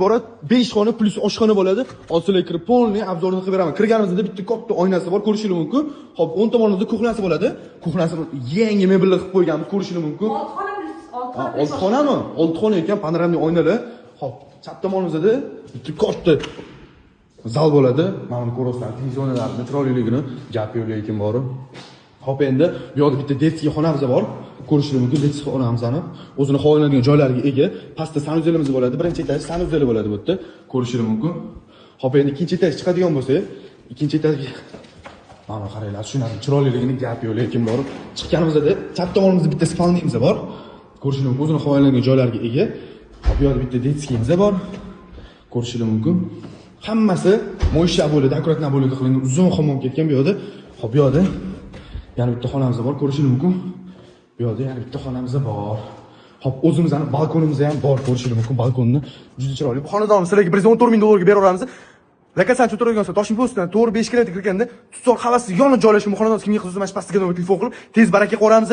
Iborat 5 xona plus oshxona bo'ladi. Hozirlar kirib polni obzorni qilib beraman. Kirganimizda bitta katta oynasi bor, ko'rishingiz mumkin. Xo'p, o'ng tomonimizda kuxnasi bo'ladi. Kuxnasini yangi mebellar qilib qo'yganmiz, ko'rishingiz mumkin. Olti xonami? Olti xona ekan, panoramli oynalar. Xo'p, chap tomonimizda bitta katta zal bo'ladi. Mana buni ko'rasizlar, televiziyalarning chiroyliligini gap yo'q lekin bor. Xo'p, endi bu yerda bitta detskiy xonamiz bor. Ko'rishingiz mumkin, detskiy xonamizni o'zini xohlanadigan joylariga ega. Pastda sanuzelimiz bo'ladi. Birinchi etaj sanuzel bo'ladi bu yerda. Ko'rishingiz mumkin. Xo'p, endi ikkinchi etaj chiqadigan bo'lsa, ikkinchi etajga mana qaranglar, shundan chiroyliligini gap yo'q lekin bor. Chiqqanimizda chap tomonimizda bitta spalnimiz bor. Ko'rishingiz mumkin, o'zini xohlanadigan joylariga ega. Xo'p, bu yerda bitta detskiyimiz bor. Ko'rishingiz mumkin. Hammasi mo'ysha bo'ladi, akkuratna bo'ladi qilingan, uzun hammom ketgan bu yerda. Xo'p, bu yerda yana bitta xonamiz bor, ko'rishingiz mumkin. Bu yerda yana bitta xonamiz bor. Xo'p, o'zimizning balkonimiz ham bor, ko'rishingiz mumkin. Balkonni juda chiroyli. Bu xonadonni sizlarga 114 ming dollarga beraveramiz. Lokatsiya o'tirgan bo'lsa, Toshkent postdan to'g'ri 5 kilometr kirganda, tutzor havasi yonib joylashgan bu xonadonni kimga qiziqsa, mana shu pastga telefon qilib, tez baraka qo'ramiz.